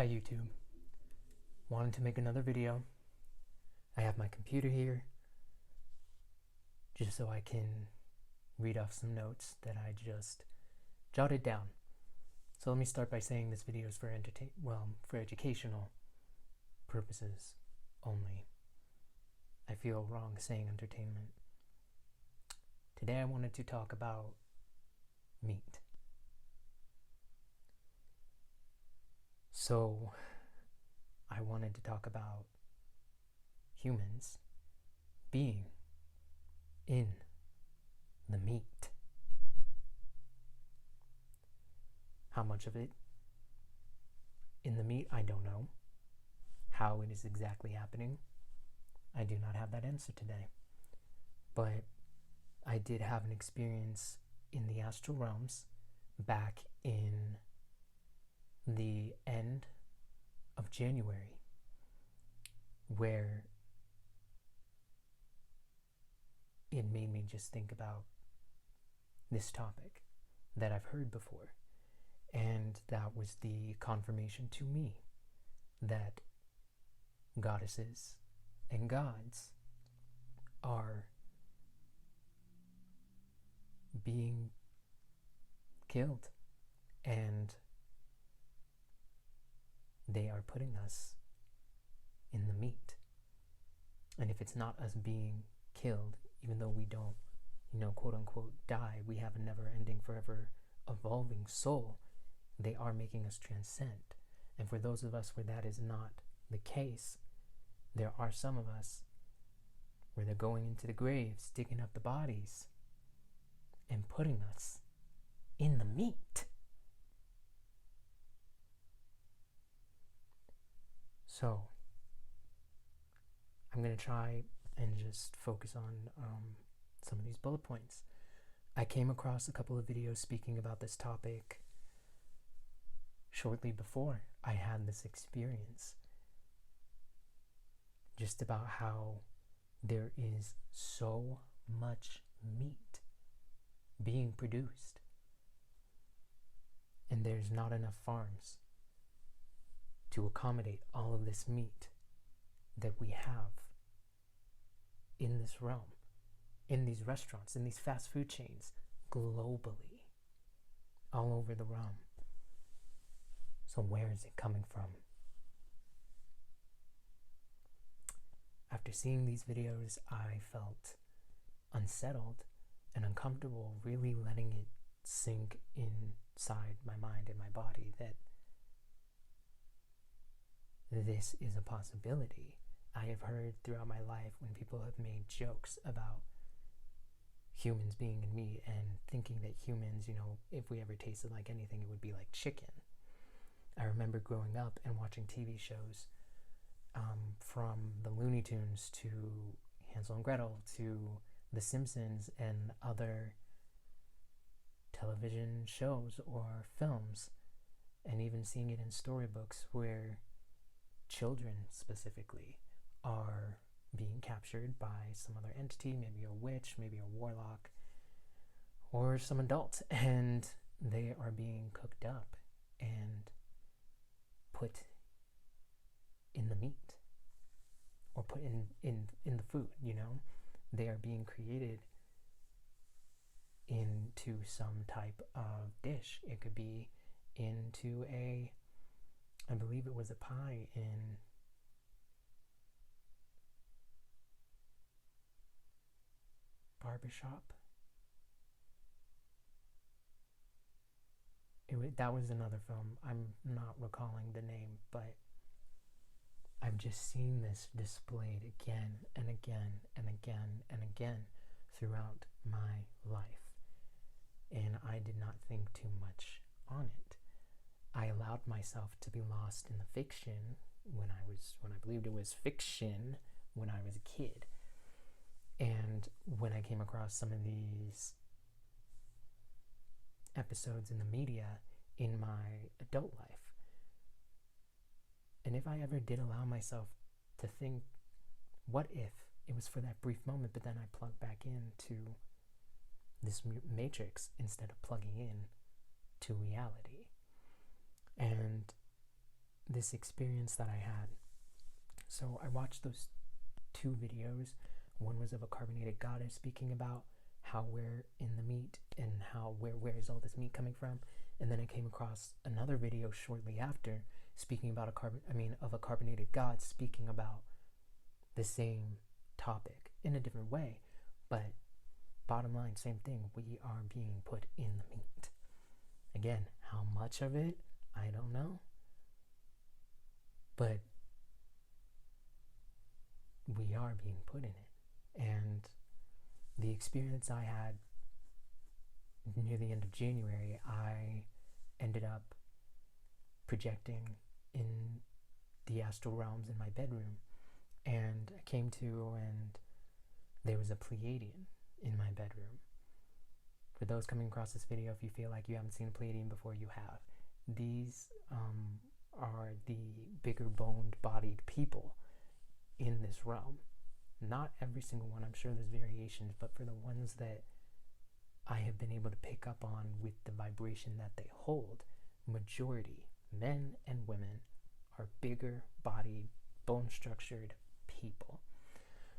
Hi YouTube. Wanted to make another video. I have my computer here just so I can read off some notes that I just jotted down. So let me start by saying this video is for educational purposes only. I feel wrong saying entertainment. Today I wanted to talk about meat. So I wanted to talk about humans being in the meat. How much of it in the meat, I don't know. How it is exactly happening, I do not have that answer today. But I did have an experience in the astral realms back in the end of January, where it made me just think about this topic that I've heard before. And that was the confirmation to me that goddesses and gods are being killed, and they are putting us in the meat. And if it's not us being killed, even though we don't, quote unquote, die, we have a never ending, forever evolving soul, they are making us transcend. And for those of us where that is not the case, there are some of us where they're going into the graves, digging up the bodies, and putting us in the meat. So I'm going to try and just focus on some of these bullet points. I came across a couple of videos speaking about this topic shortly before I had this experience, just about how there is so much meat being produced, and there's not enough farms to accommodate all of this meat that we have in this realm, in these restaurants, in these fast food chains, globally, all over the realm. So where is it coming from? After seeing these videos, I felt unsettled and uncomfortable, really letting it sink inside my mind and my body that this is a possibility. I have heard throughout my life when people have made jokes about humans being in meat and thinking that humans, if we ever tasted like anything, it would be like chicken. I remember growing up and watching TV shows from the Looney Tunes to Hansel and Gretel to The Simpsons and other television shows or films, and even seeing it in storybooks where children specifically are being captured by some other entity, maybe a witch, maybe a warlock, or some adult, and they are being cooked up and put in the meat, or put in the food. They are being created into some type of dish. It could be into I believe it was a pie in Barbershop. That was another film. I'm not recalling the name, but I've just seen this displayed again and again and again and again throughout my life. And I did not think too much on it. I allowed myself to be lost in the fiction when I believed it was fiction when I was a kid. And when I came across some of these episodes in the media in my adult life, and if I ever did allow myself to think, what if it was for that brief moment, but then I plugged back into this matrix instead of plugging in to reality? And this experience that I had. So I watched those 2 videos. One was of a carbonated goddess speaking about how we're in the meat and how where is all this meat coming from. And then I came across another video shortly after speaking about a carbonated god speaking about the same topic in a different way. But bottom line, same thing. We are being put in the meat. Again, how much of it, I don't know. But we are being put in it. And the experience I had near the end of January, I ended up projecting in the astral realms in my bedroom. And I came to, and there was a Pleiadian in my bedroom. For those coming across this video, if you feel like you haven't seen a Pleiadian before, you have. These are the bigger boned bodied people in this realm. Not every single one, I'm sure there's variations, but for the ones that I have been able to pick up on with the vibration that they hold, majority, men and women, are bigger bodied, bone structured people.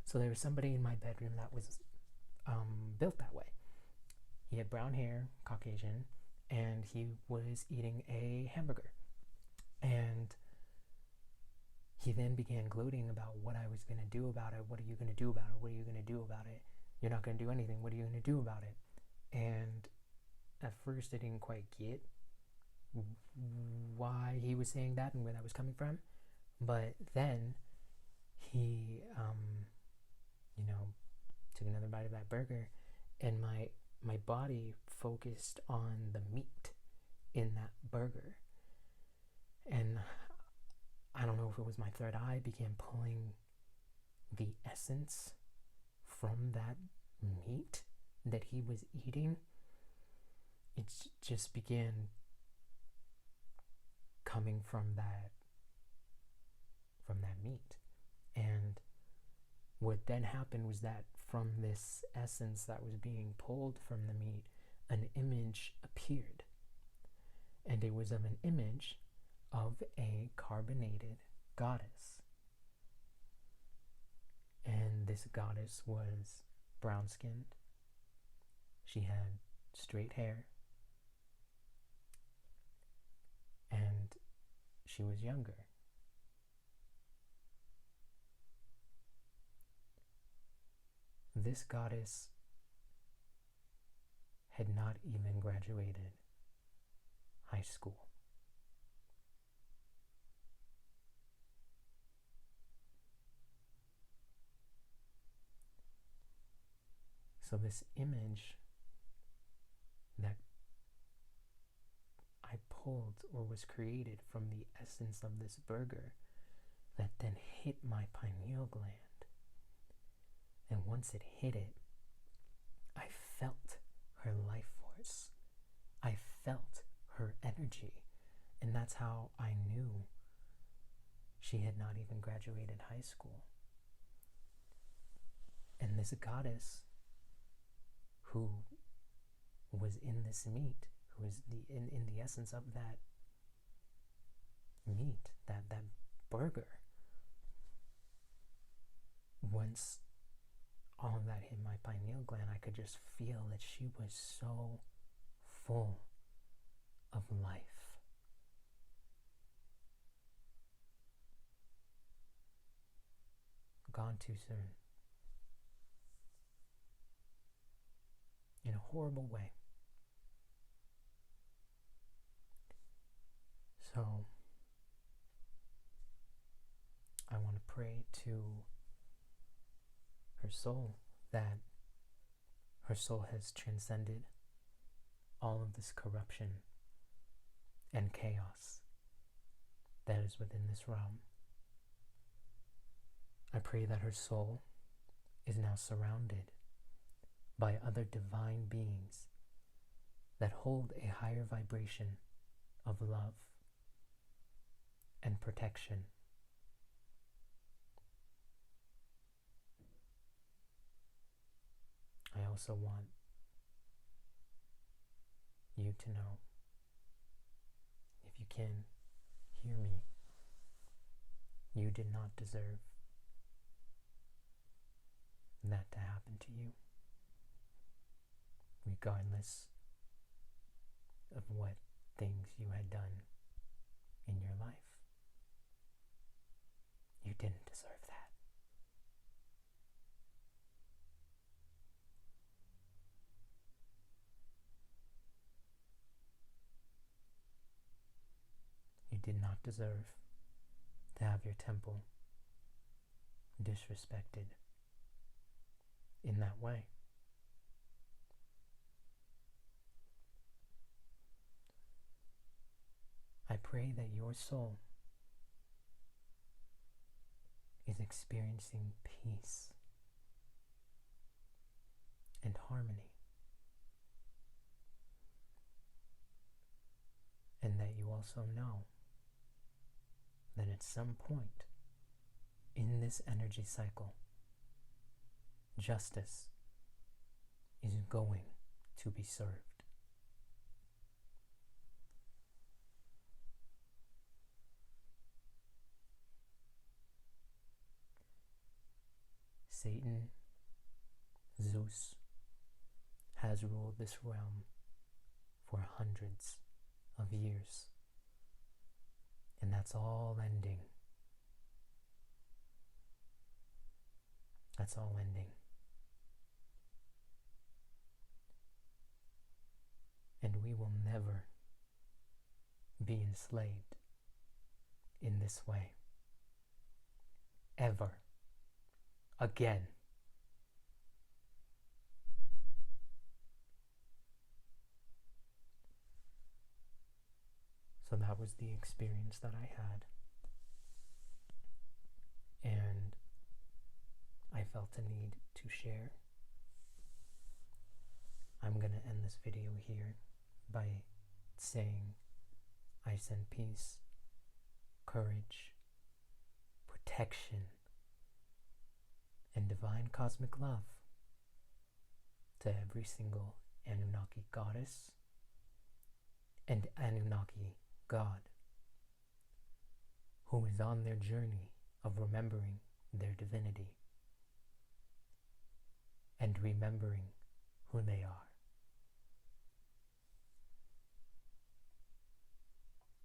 So there was somebody in my bedroom that was built that way. He had brown hair, Caucasian, and he was eating a hamburger. And he then began gloating about what I was going to do about it. What are you going to do about it? What are you going to do about it? You're not going to do anything. What are you going to do about it? And at first I didn't quite get why he was saying that and where that was coming from. But then he, took another bite of that burger, and my body focused on the meat in that burger. And I don't know if it was my third eye began pulling the essence from that meat that he was eating. It just began coming from that meat. And what then happened was that from this essence that was being pulled from the meat, an image appeared. And it was of an image of a carbonated goddess. And this goddess was brown-skinned. She had straight hair. And she was younger. This goddess had not even graduated high school. So this image that I pulled or was created from the essence of this burger that then hit my pineal gland. And once it hit it, I felt her life force. I felt her energy. And that's how I knew she had not even graduated high school. And this goddess who was in this meat, who was in the essence of that meat, that burger, once all of that hit my pineal gland, I could just feel that she was so full of life. Gone too soon. In a horrible way. So, I want to pray to her soul, that her soul has transcended all of this corruption and chaos that is within this realm. I pray that her soul is now surrounded by other divine beings that hold a higher vibration of love and protection. I also want you to know, if you can hear me, You did not deserve that to happen to you, regardless of what things you had done in your life. You didn't deserve that. You did not deserve to have your temple disrespected in that way. I pray that your soul is experiencing peace and harmony, and that you also know that at some point in this energy cycle, justice is going to be served. Satan, Zeus, has ruled this realm for hundreds of years, and that's all ending. That's all ending. And we will never be enslaved in this way, ever again. So that was the experience that I had, and I felt a need to share. I'm going to end this video here by saying I send peace, courage, protection, and divine cosmic love to every single Anunnaki goddess and Anunnaki god who is on their journey of remembering their divinity and remembering who they are.